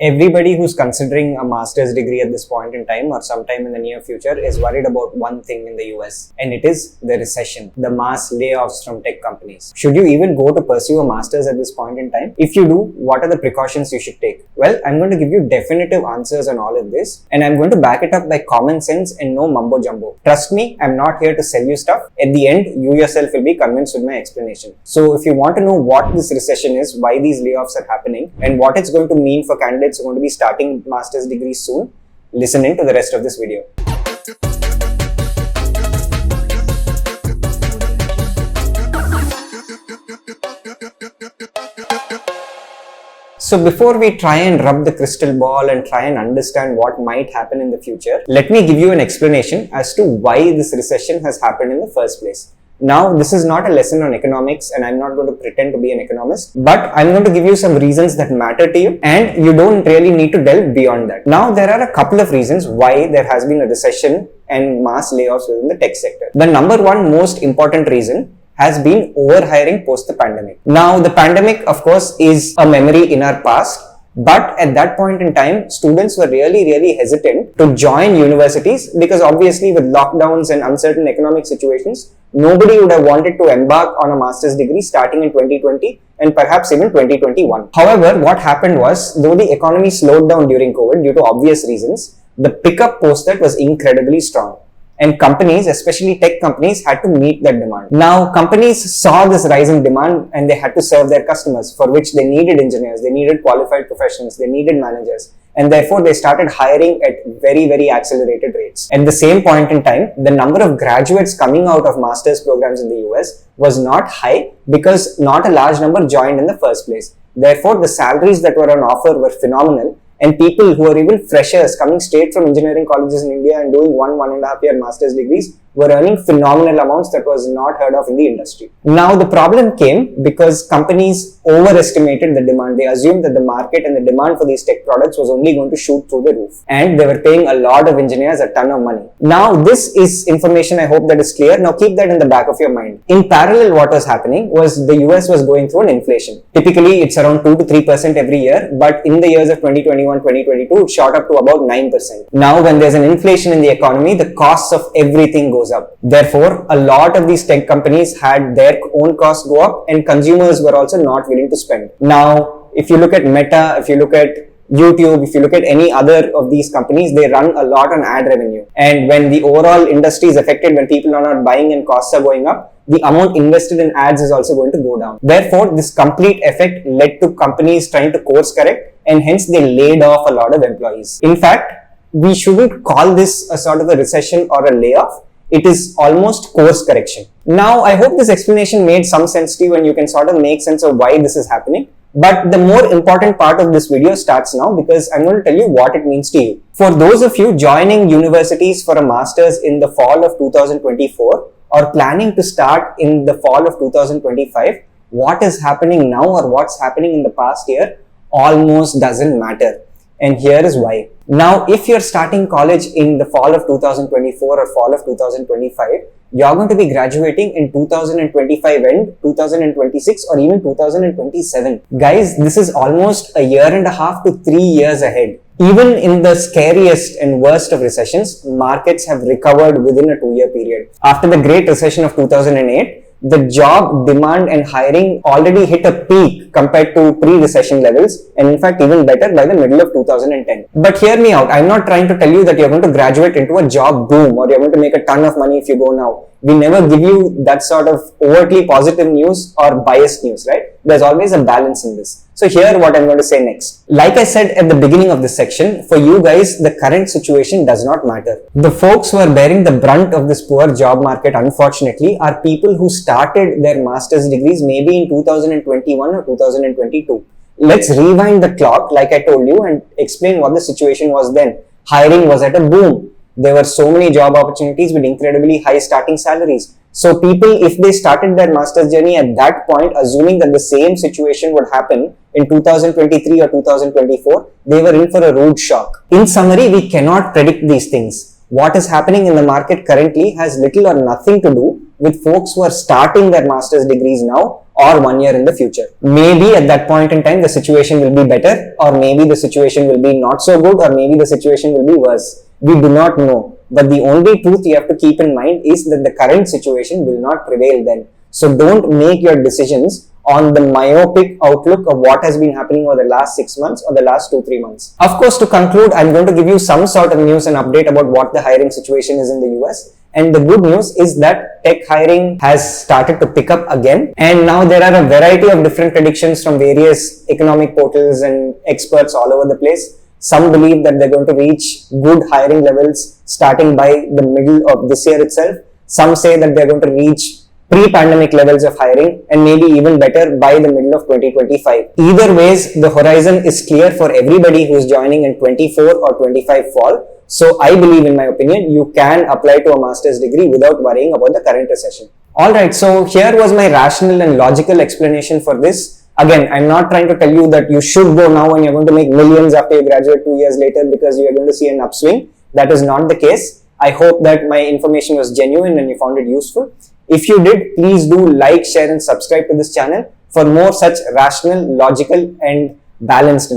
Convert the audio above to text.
Everybody who's considering a master's degree at this point in time or sometime in the near future is worried about one thing in the US, and it is the recession, the mass layoffs from tech companies. Should you even go to pursue a master's at this point in time? If you do, what are the precautions you should take? Well, I'm going to give you definitive answers on all of this, and I'm going to back it up by common sense and no mumbo jumbo. Trust me, I'm not here to sell you stuff. At the end, you yourself will be convinced with my explanation. So if you want to know what this recession is, why these layoffs are happening, and what it's going to mean for candidates who are going to be starting master's degrees soon, listen in to the rest of this video. So before we try and rub the crystal ball and try and understand what might happen in the future, let me give you an explanation as to why this recession has happened in the first place. Now, this is not a lesson on economics, and I'm not going to pretend to be an economist, but I'm going to give you some reasons that matter to you, and you don't really need to delve beyond that. Now, there are a couple of reasons why there has been a recession and mass layoffs within the tech sector. The number one most important reason has been overhiring post the pandemic. Now, the pandemic, of course, is a memory in our past. But at that point in time, students were really hesitant to join universities because obviously with lockdowns and uncertain economic situations, nobody would have wanted to embark on a master's degree starting in 2020 and perhaps even 2021. However, what happened was, though the economy slowed down during COVID due to obvious reasons, the pickup post that was incredibly strong. And companies, especially tech companies, had to meet that demand. Now, companies saw this rising demand and they had to serve their customers, for which they needed engineers, they needed qualified professionals, they needed managers. And therefore, they started hiring at very accelerated rates. At the same point in time, the number of graduates coming out of master's programs in the US was not high because not a large number joined in the first place. Therefore, the salaries that were on offer were phenomenal. And people who are even freshers coming straight from engineering colleges in India and doing 1.5 year master's degrees were earning phenomenal amounts that was not heard of in the industry. Now, the problem came because companies overestimated the demand. They assumed that the market and the demand for these tech products was only going to shoot through the roof. And they were paying a lot of engineers a ton of money. Now, this is information I hope that is clear. Now, keep that in the back of your mind. In parallel, what was happening was the US was going through an inflation. Typically, it's around 2 to 3% every year. But in the years of 2021, 2022, it shot up to about 9%. Now, when there's an inflation in the economy, the costs of everything goes up. Therefore, a lot of these tech companies had their own costs go up and consumers were also not willing to spend. Now, if you look at Meta, if you look at YouTube, if you look at any other of these companies, they run a lot on ad revenue. And when the overall industry is affected, when people are not buying and costs are going up, the amount invested in ads is also going to go down. Therefore, this complete effect led to companies trying to course correct, and hence they laid off a lot of employees. In fact, we shouldn't call this a sort of a recession or a layoff. It is almost course correction. Now, I hope this explanation made some sense to you and you can sort of make sense of why this is happening. But the more important part of this video starts now because I'm going to tell you what it means to you. For those of you joining universities for a master's in the fall of 2024 or planning to start in the fall of 2025, what is happening now or what's happening in the past year almost doesn't matter. And here is why. Now, if you're starting college in the fall of 2024 or fall of 2025, you're going to be graduating in 2025 end, 2026 or even 2027. Guys, this is almost a year and a half to 3 years ahead. Even in the scariest and worst of recessions, markets have recovered within a 2-year period. After the Great Recession of 2008, the job demand and hiring already hit a peak compared to pre-recession levels, and in fact even better by the middle of 2010. But hear me out, I'm not trying to tell you that you're going to graduate into a job boom or you're going to make a ton of money if you go now. We never give you that sort of overtly positive news or biased news, right? There's always a balance in this. So here what I'm going to say next. Like I said at the beginning of this section, for you guys, the current situation does not matter. The folks who are bearing the brunt of this poor job market, unfortunately, are people who started their master's degrees maybe in 2021 or 2022. Let's rewind the clock, like I told you, and explain what the situation was then. Hiring was at a boom. There were so many job opportunities with incredibly high starting salaries. So people, if they started their master's journey at that point, assuming that the same situation would happen in 2023 or 2024, they were in for a rude shock. In summary, we cannot predict these things. What is happening in the market currently has little or nothing to do with folks who are starting their master's degrees now or 1 year in the future. Maybe at that point in time, the situation will be better, or maybe the situation will be not so good, or maybe the situation will be worse. We do not know. But the only truth you have to keep in mind is that the current situation will not prevail then. So don't make your decisions on the myopic outlook of what has been happening over the last 6 months or the last 2-3 months. Of course, to conclude, I'm going to give you some sort of news and update about what the hiring situation is in the US. And the good news is that tech hiring has started to pick up again. And now there are a variety of different predictions from various economic portals and experts all over the place. Some believe that they're going to reach good hiring levels starting by the middle of this year itself. Some say that they're going to reach pre-pandemic levels of hiring and maybe even better by the middle of 2025. Either ways, the horizon is clear for everybody who's joining in 24 or 25 fall. So I believe, in my opinion, you can apply to a master's degree without worrying about the current recession. Alright, so here was my rational and logical explanation for this. Again, I'm not trying to tell you that you should go now and you're going to make millions after you graduate 2 years later because you are going to see an upswing. That is not the case. I hope that my information was genuine and you found it useful. If you did, please do like, share and subscribe to this channel for more such rational, logical and balanced